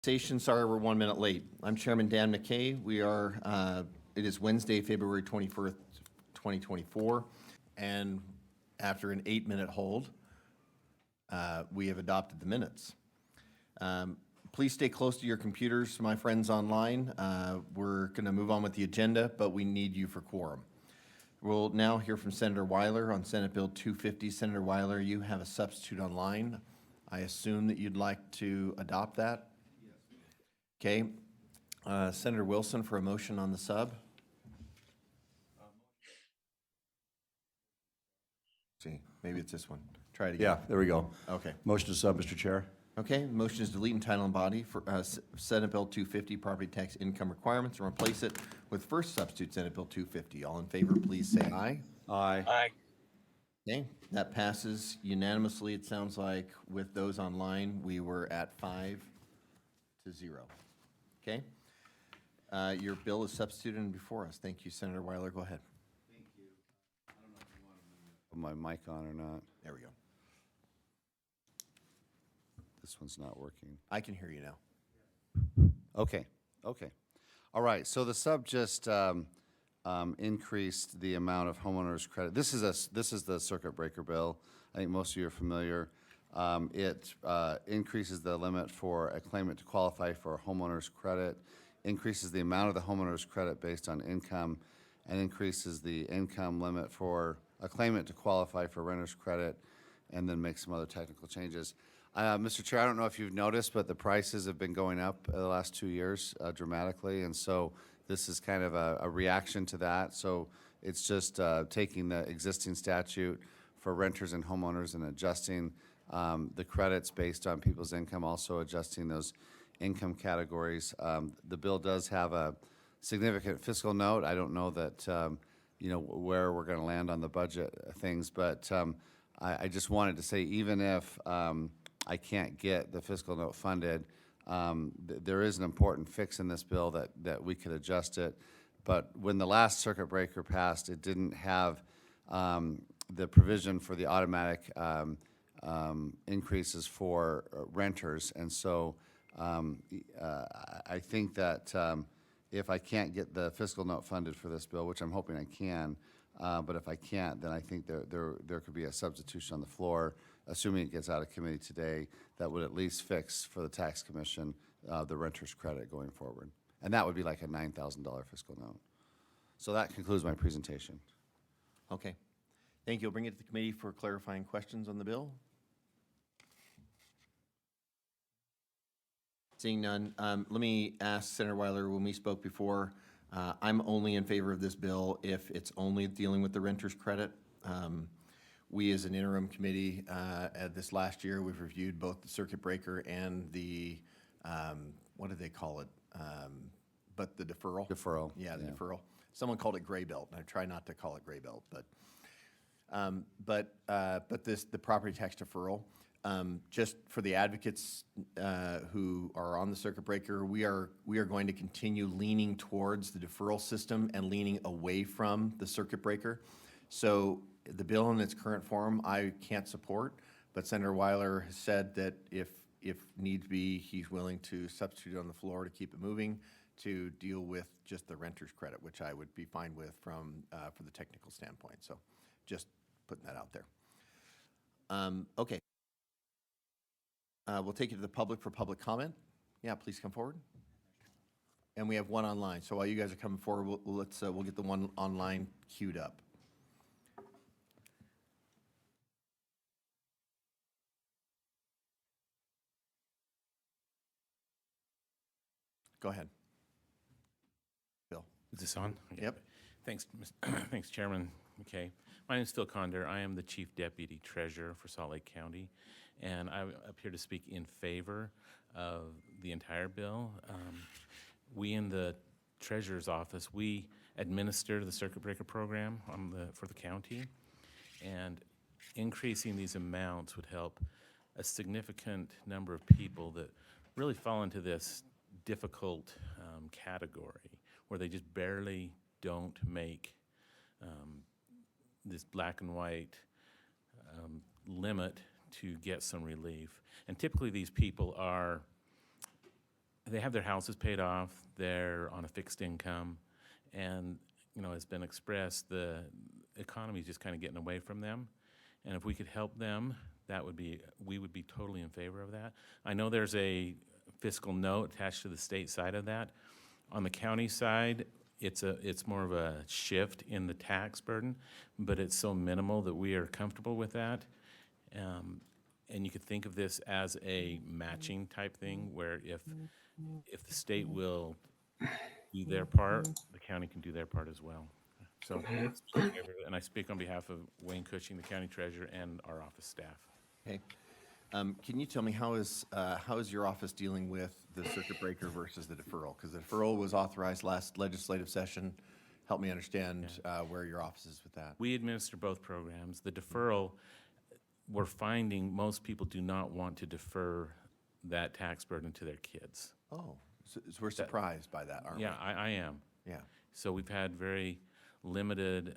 Taxation, sorry, we're 1 minute late. I'm Chairman Dan McKay. It is Wednesday, February 21st, 2024, and after an 8-minute hold, we have adopted the minutes. Please stay close to your computers, my friends online. We're going to move on with the agenda, but we need you for quorum. We'll now hear from Senator Weiler on Senate Bill 250. Senator Weiler, you have a substitute online. I assume that you'd like to adopt that? Okay. Senator Wilson for a motion on the sub. See, maybe it's this one. Try it again. Yeah, there we go. Okay. Motion to sub, Mr. Chair. Okay, motion is delete and title and body for Senate Bill 250, property tax income requirements, and replace it with first substitute Senate Bill 250. All in favor, please say aye. Aye. Aye. Okay, that passes unanimously. It sounds like with those online, we were at 5-0. Okay? Your bill is substituted and before us. Thank you, Senator Weiler. Go ahead. Thank you. I don't know if you want my mic on or not. There we go. This one's not working. I can hear you now. Okay. All right, so the sub just increased the amount of homeowners credit. This is the circuit breaker bill. I think most of you are familiar. It increases the limit for a claimant to qualify for a homeowner's credit, increases the amount of the homeowner's credit based on income, and increases the income limit for a claimant to qualify for renter's credit, and then makes some other technical changes. Mr. Chair, I don't know if you've noticed, but the prices have been going up the last 2 years dramatically, and so this is kind of a reaction to that. So it's just taking the existing statute for renters and homeowners and adjusting the credits based on people's income, also adjusting those income categories. The bill does have a significant fiscal note. I don't know that where we're going to land on the budget things, but I just wanted to say, even if I can't get the fiscal note funded, there is an important fix in this bill that we could adjust it. But when the last circuit breaker passed, it didn't have the provision for the automatic increases for renters. And so I think that if I can't get the fiscal note funded for this bill, which I'm hoping I can, but if I can't, then I think there could be a substitution on the floor, assuming it gets out of committee today, that would at least fix for the tax commission the renter's credit going forward. And that would be like a $9,000 fiscal note. So that concludes my presentation. Okay. Thank you. I'll bring it to the committee for clarifying questions on the bill. Seeing none, let me ask Senator Weiler, when we spoke before, I'm only in favor of this bill if it's only dealing with the renter's credit. We as an interim committee, at this last year, we've reviewed both the circuit breaker and the, what do they call it? But the deferral. Deferral. Yeah, the deferral. Someone called it gray belt, and I try not to call it gray belt, but the property tax deferral, just for the advocates who are on the circuit breaker, we are going to continue leaning towards the deferral system and leaning away from the circuit breaker. So the bill in its current form, I can't support, but Senator Weiler has said that if need be, he's willing to substitute on the floor to keep it moving to deal with just the renter's credit, which I would be fine with from for the technical standpoint. So just putting that out there. Okay. We'll take it to the public for public comment. Yeah, please come forward. And we have one online. So while you guys are coming forward, we'll get the one online queued up. Go ahead. Bill. Is this on? Okay. Yep. Thanks, thanks, Chairman McKay. My name is Phil Condor. I am the Chief Deputy Treasurer for Salt Lake County, and I'm up here to speak in favor of the entire bill. We in the Treasurer's Office, we administer the circuit breaker program for the county, and increasing these amounts would help a significant number of people that really fall into this difficult category where they just barely don't make this black and white limit to get some relief. And typically these people are they have their houses paid off, they're on a fixed income, and, you know, it's been expressed, the economy is just kind of getting away from them. And if we could help them, we would be totally in favor of that. I know there's a fiscal note attached to the state side of that. On the county side, it's more of a shift in the tax burden, but it's so minimal that we are comfortable with that. And you could think of this as a matching type thing, where if the state will do their part, the county can do their part as well. So, and I speak on behalf of Wayne Cushing, the county treasurer, and our office staff. Okay. Can you tell me how is your office dealing with the circuit breaker versus the deferral? Because the deferral was authorized last legislative session. Help me understand where your office is with that. We administer both programs. The deferral, we're finding most people do not want to defer that tax burden to their kids. Oh, so we're surprised by that, aren't we? Yeah, I am. Yeah. So we've had very limited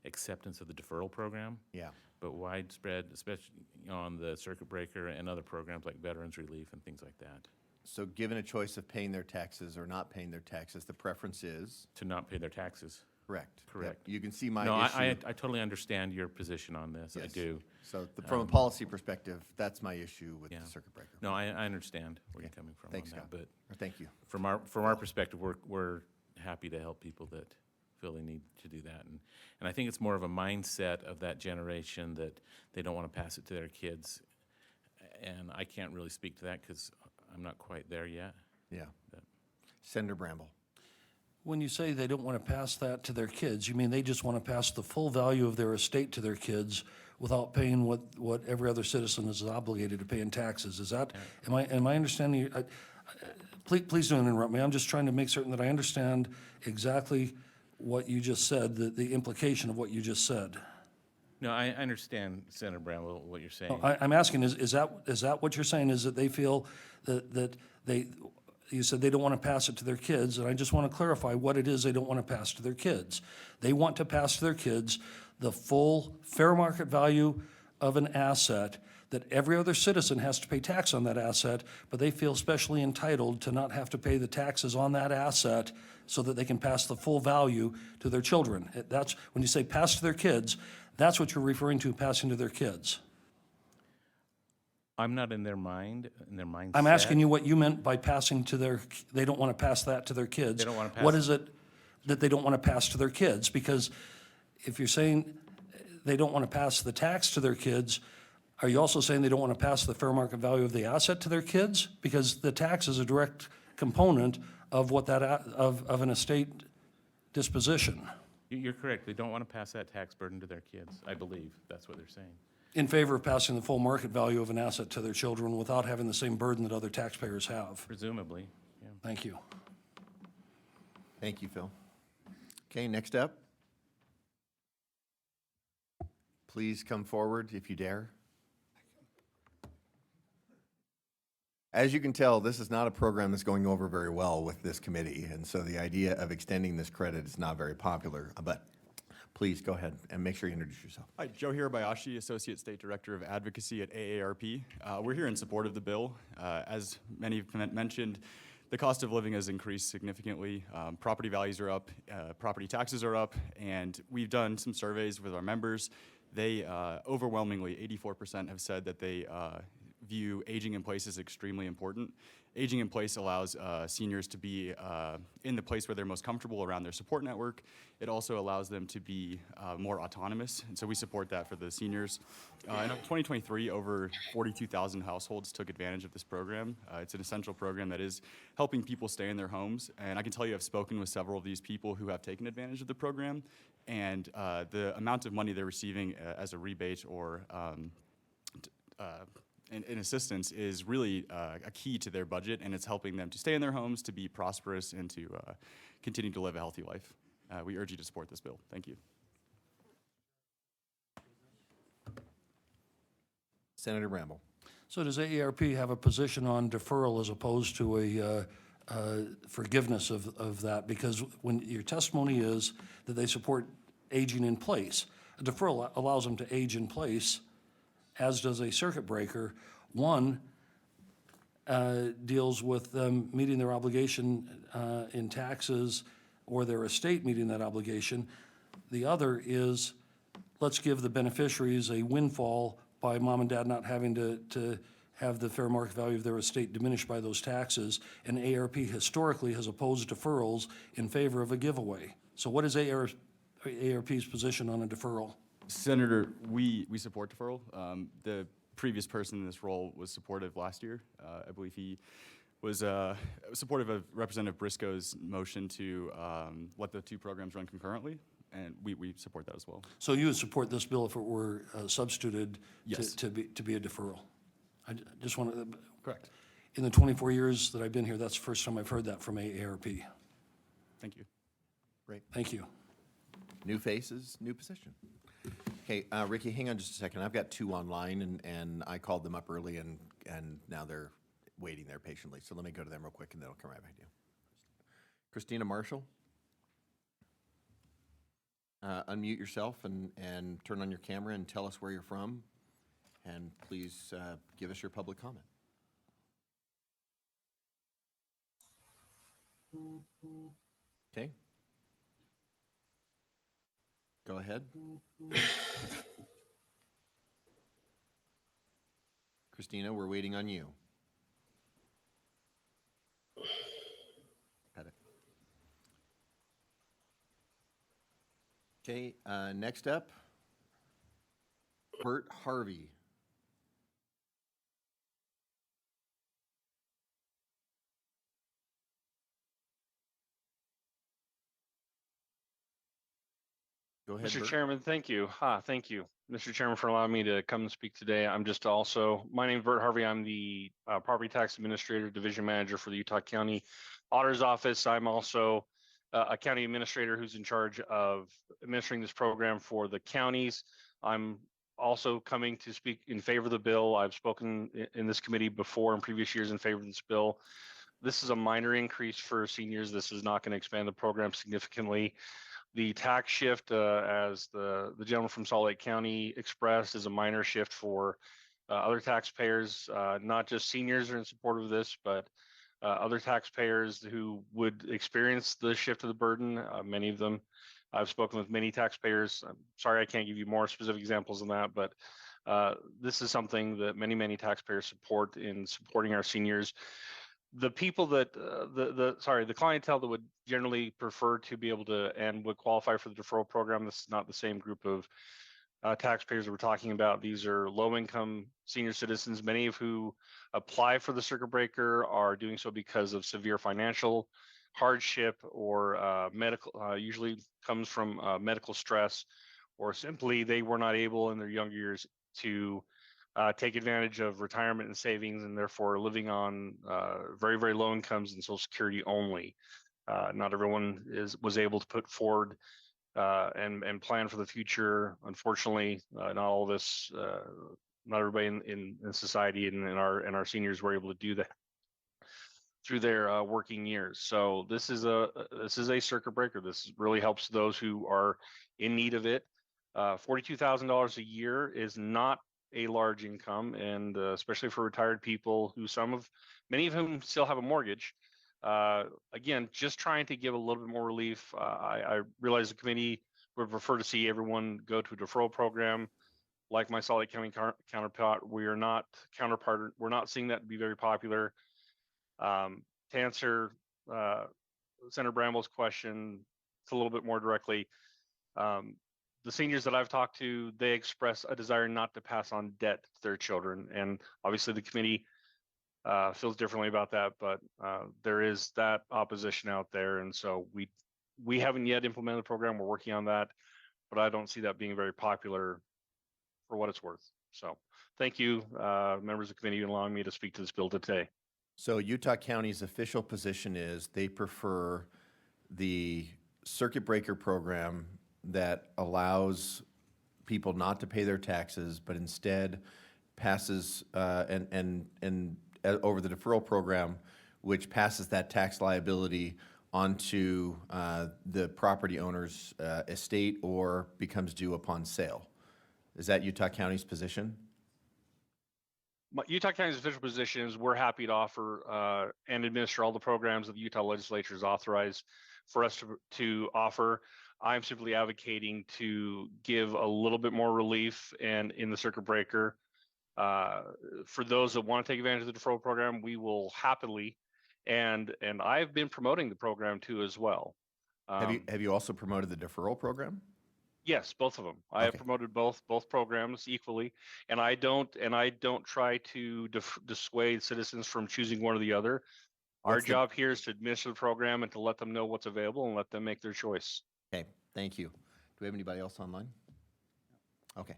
acceptance of the deferral program, Yeah. but widespread, especially on the circuit breaker and other programs like Veterans Relief and things like that, So given a choice of paying their taxes or not paying their taxes, the preference is? to not pay their taxes. Correct. Correct. Yep. You can see my No, issue. I totally understand your position on this. I Yes. do. So from a policy perspective, that's my issue with Yeah. the circuit breaker. No, I understand where you're Okay. coming from on Thanks, that, Scott. but Or thank you. from our perspective, we're happy to help people that feel they need to do that. And I think it's more of a mindset of that generation that they don't want to pass it to their kids. And I can't really speak to that because I'm not quite there yet. Yeah. But- Senator Bramble. When you say they don't want to pass that to their kids, you mean they just want to pass the full value of their estate to their kids without paying what every other citizen is obligated to pay in taxes? Is that, am I understanding you? Please don't interrupt me. I'm just trying to make certain that I understand exactly what you just said, the implication of what you just said. No, I understand, Senator Bramwell, what you're saying. I'm asking, is that what you're saying, is that they feel that they, you said they don't want to pass it to their kids, and I just want to clarify what it is they don't want to pass to their kids. They want to pass to their kids the full fair market value of an asset, that every other citizen has to pay tax on that asset, but they feel specially entitled to not have to pay the taxes on that asset so that they can pass the full value to their children. That's, when you say pass to their kids, that's what you're referring to, passing to their kids. I'm not in their mind, in their mindset. I'm asking you what you meant by passing to their, they don't want to pass that to their kids. They don't want to pass What it. is it that they don't want to pass to their kids? Because if you're saying they don't want to pass the tax to their kids, are you also saying they don't want to pass the fair market value of the asset to their kids? Because the tax is a direct component of what that, of an estate disposition. You're correct. They don't want to pass that tax burden to their kids. I believe that's what they're saying. In favor of passing the full market value of an asset to their children without having the same burden that other taxpayers have. Presumably, yeah. Thank you. Thank you, Phil. Okay, next up. Please come forward if you dare. As you can tell, this is not a program that's going over very well with this committee, and so the idea of extending this credit is not very popular, but please go ahead and make sure you introduce yourself. Hi, Joe Hirabayashi, Associate State Director of Advocacy at AARP. We're here in support of the bill. As many have mentioned, the cost of living has increased significantly. Property values are up, property taxes are up, and we've done some surveys with our members. They overwhelmingly, 84% have said that they view aging in place as extremely important. Aging in place allows seniors to be in the place where they're most comfortable around their support network. It also allows them to be more autonomous, and so we support that for the seniors. In 2023, over 42,000 households took advantage of this program. It's an essential program that is helping people stay in their homes, and I can tell you I've spoken with several of these people who have taken advantage of the program, and the amount of money they're receiving as a rebate or in assistance is really a key to their budget, and it's helping them to stay in their homes, to be prosperous, and to continue to live a healthy life. We urge you to support this bill. Thank you. Senator Bramble. So does AARP have a position on deferral as opposed to a forgiveness of that? Because when your testimony is that they support aging in place, a deferral allows them to age in place, as does a circuit breaker. One deals with them meeting their obligation in taxes or their estate meeting that obligation. The other is, let's give the beneficiaries a windfall by mom and dad not having to have the fair market value of their estate diminished by those taxes. And AARP historically has opposed deferrals in favor of a giveaway. So what is AARP's position on a deferral? Senator, we support deferral. The previous person in this role was supportive last year. I believe he was supportive of Representative Briscoe's motion to let the two programs run concurrently, and we support that as well. So you would support this bill if it were substituted Yes. to be a deferral? Just want to, Correct. in the 24 years that I've been here, that's the first time I've heard that from AARP. Thank you. Great. Thank you. New faces, new position. Okay, Ricky, hang on just a second. I've got two online, and I called them up early, and now they're waiting there patiently. So let me go to them real quick, and then I'll come right back to you. Christina Marshall? Unmute yourself and turn on your camera and tell us where you're from. And please give us your public comment. Okay. Go ahead. Christina, we're waiting on you. Got it. Okay, next up, Bert Harvey. Go ahead, Mr. Bert. Chairman, thank you. Thank you, Mr. Chairman, for allowing me to come and speak today. My name is Bert Harvey. I'm the Property Tax Administrator, Division Manager for the Utah County Auditor's Office. I'm also a county administrator who's in charge of administering this program for the counties. I'm also coming to speak in favor of the bill. I've spoken in this committee before in previous years in favor of this bill. This is a minor increase for seniors. This is not going to expand the program significantly. The tax shift, as the gentleman from Salt Lake County expressed, is a minor shift for other taxpayers. Not just seniors are in support of this, but other taxpayers who would experience the shift of the burden. Many of them, I've spoken with many taxpayers. I'm sorry I can't give you more specific examples than that, but this is something that many taxpayers support in supporting our seniors. The people that the clientele that would generally prefer to be able to and would qualify for the deferral program, this is not the same group of taxpayers that we're talking about. These are low-income senior citizens, many of who apply for the circuit breaker are doing so because of severe financial hardship or medical, usually comes from medical stress, or simply they were not able in their younger years to take advantage of retirement and savings, and therefore living on very low incomes and Social Security only. Not everyone was able to put forward and plan for the future. Unfortunately, not all of us, not everybody in society and in our seniors were able to do that through their working years. So this is a circuit breaker. This really helps those who are in need of it. $42,000 a year is not a large income, and especially for retired people many of whom still have a mortgage. Again, just trying to give a little bit more relief. I realize the committee would prefer to see everyone go to a deferral program. Like my Salt Lake County counterpart, we're not seeing that to be very popular. To answer Senator Bramble's question a little bit more directly, the seniors that I've talked to, they express a desire not to pass on debt to their children. And obviously the committee feels differently about that, but there is that opposition out there. And so we haven't yet implemented the program. We're working on that, but I don't see that being very popular for what it's worth. So thank you, members of the committee, for allowing me to speak to this bill today. So Utah County's official position is they prefer the circuit breaker program that allows people not to pay their taxes, but instead passes over the deferral program, which passes that tax liability onto the property owner's estate or becomes due upon sale. Is that Utah County's position? Utah County's official position is we're happy to offer and administer all the programs that the Utah legislature has authorized for us to offer. I'm simply advocating to give a little bit more relief and in the circuit breaker. For those that want to take advantage of the deferral program, we will happily, and I've been promoting the program too as well. Have you also promoted the deferral program? Yes, both of them. I have Okay. promoted both programs equally, and I don't try to dissuade citizens from choosing one or the other. Our What's the- job here is to administer the program and to let them know what's available and let them make their choice. Okay, thank you. Do we have anybody else online? Okay,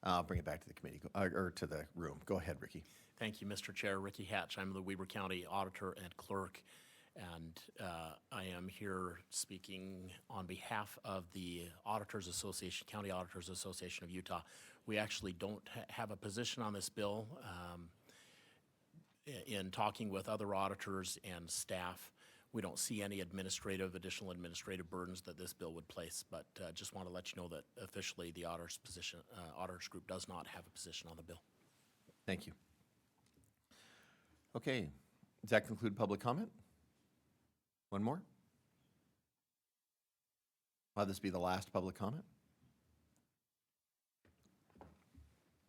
I'll bring it back to the committee, or to the room. Go ahead, Ricky. Thank you, Mr. Chair. Ricky Hatch. I'm the Weber County Auditor and Clerk, and I am here speaking on behalf of the Auditors Association, County Auditors Association of Utah. We actually don't have a position on this bill. In talking with other auditors and staff, we don't see any additional administrative burdens that this bill would place, but just want to let you know that officially the auditors group does not have a position on the bill. Thank you. Okay, does that conclude public comment? One more? Will this be the last public comment?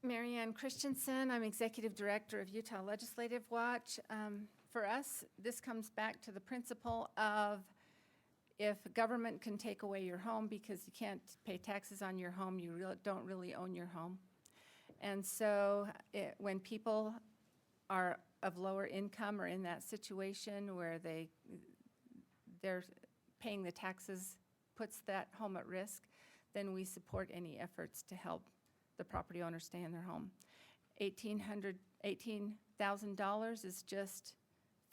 Marianne Christensen, I'm Executive Director of Utah Legislative Watch. For us, this comes back to the principle of if government can take away your home because you can't pay taxes on your home, you don't really own your home. And so when people are of lower income or in that situation where they're paying the taxes puts that home at risk, then we support any efforts to help the property owner stay in their home. $18,000 is just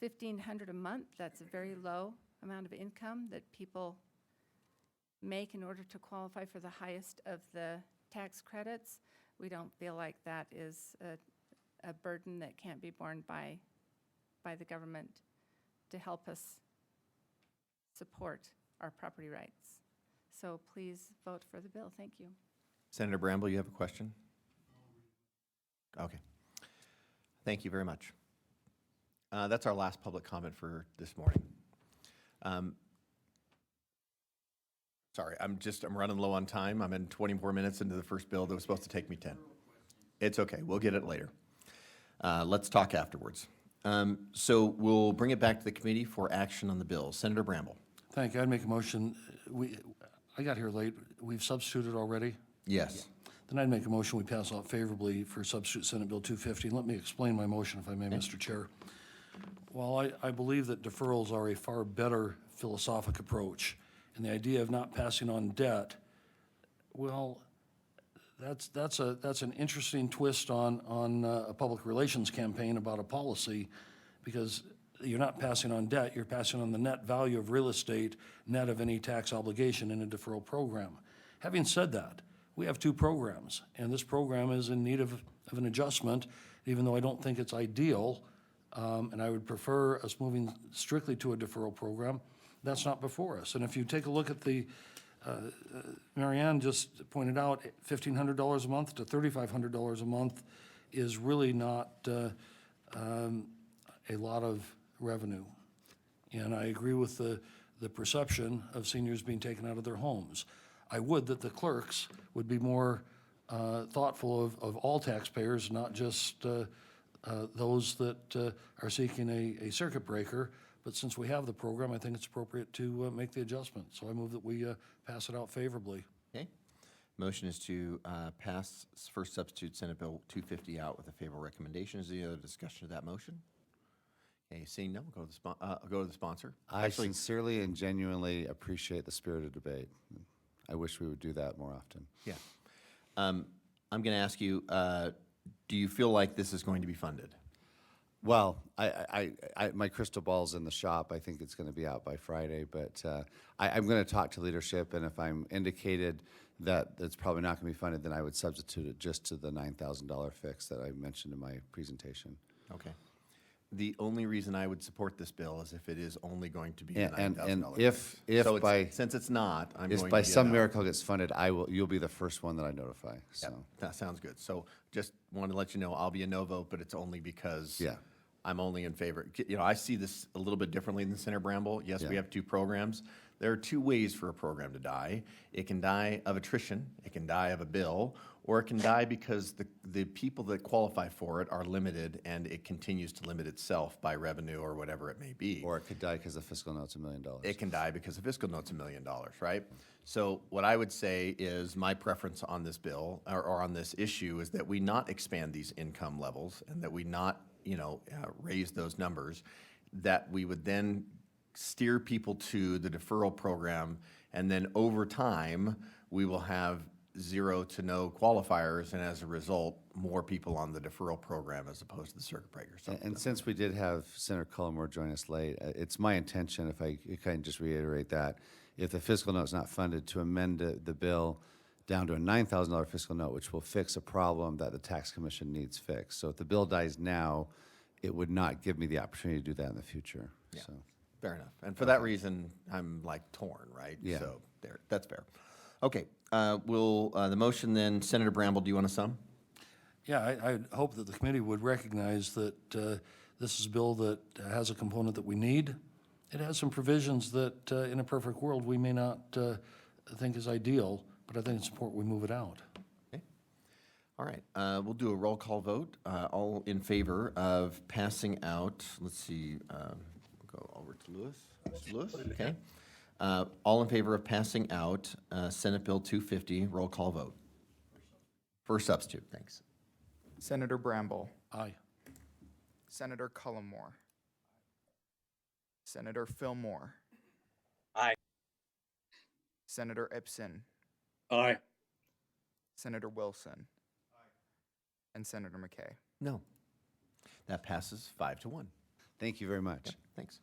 $1,500 a month. That's a very low amount of income that people make in order to qualify for the highest of the tax credits. We don't feel like that is a burden that can't be borne by the government to help us support our property rights. So please vote for the bill. Thank you. Senator Bramble, you have a question? Okay. Thank you very much. That's our last public comment for this morning. Sorry, I'm running low on time. I'm in 24 minutes into the first bill that was supposed to take me 10. It's okay, we'll get it later. Let's talk afterwards. So we'll bring it back to the committee for action on the bill. Senator Bramble. Thank you. I'd make a motion. I got here late. We've substituted already. Yes. Then I'd make a motion we pass out favorably for substitute Senate Bill 250. And let me explain my motion, if I may, Mr. Chair. While I believe that deferrals are a far better philosophic approach, and the idea of not passing on debt, well, that's an interesting twist on a public relations campaign about a policy, because you're not passing on debt, you're passing on the net value of real estate, net of any tax obligation in a deferral program. Having said that, we have two programs, and this program is in need of an adjustment, even though I don't think it's ideal, and I would prefer us moving strictly to a deferral program. That's not before us. And if you take a look at the, Marianne just pointed out, $1,500 a month to $3,500 a month is really not a lot of revenue. And I agree with the perception of seniors being taken out of their homes. I would that the clerks would be more thoughtful of all taxpayers, not just those that are seeking a circuit breaker. But since we have the program, I think it's appropriate to make the adjustment. So I move that we pass it out favorably. Okay. Motion is to pass first substitute Senate Bill 250 out with a favorable recommendation. Is there any other discussion of that motion? Okay, seeing none, we'll go to the sponsor. I sincerely and genuinely appreciate the spirit of debate. I wish we would do that more often. Yeah. I'm going to ask you, do you feel like this is going to be funded? Well, my crystal ball's in the shop. I think it's going to be out by Friday, but I'm going to talk to leadership, and if I'm indicated that it's probably not going to be funded, then I would substitute it just to the $9,000 fix that I mentioned in my presentation. Okay. the only reason I would support this bill is if it is only going to be a And $9,000. if So it's- by, since it's not, I'm if going by to get some out. miracle gets funded, you'll be the first one that I notify, Yep, so. that sounds good. So just want to let you know, I'll be a no vote, but it's only because Yeah. I'm only in favor. You know, I see this a little bit differently than Senator Bramble. Yes, we Yeah. have two programs. There are two ways for a program to die. It can die of attrition, it can die of a bill, or it can die because the people that qualify for it are limited and it continues to limit itself by revenue or whatever it may be. Or it could die because the fiscal note's $1 million. It can die because the fiscal note's $1 million, right? So what I would say is my preference on this bill or on this issue is that we not expand these income levels and that we not, raise those numbers, that we would then steer people to the deferral program, and then over time, we will have 0 to no qualifiers, and as a result, more people on the deferral program as opposed to the circuit breaker. So And since we did have Senator Cullimore join us late, it's my intention, if I kind of just reiterate that, if the fiscal note's not funded, to amend the bill down to a $9,000 fiscal note, which will fix a problem that the tax commission needs fixed. So if the bill dies now, it would not give me the opportunity to do that in the future, Yeah. so. Fair enough. And for that reason, I'm like torn, right? Yeah. So that's fair. Okay, the motion then, Senator Bramble, do you want to sum? Yeah, I hope that the committee would recognize that this is a bill that has a component that we need. It has some provisions that, in a perfect world, we may not think is ideal, but I think it's important we move it out. Okay. All right, we'll do a roll call vote. All in favor of passing out, let's see, we'll go over to Lewis. Mr. Lewis, okay. All in favor of passing out Senate Bill 250, roll call vote. For substitute, thanks. Senator Bramble. Aye. Senator Cullimore. Senator Fillmore. Aye. Senator Ipson. Aye. Senator Wilson. And Senator McKay. No. That passes 5-1. Thank you very much. Thanks.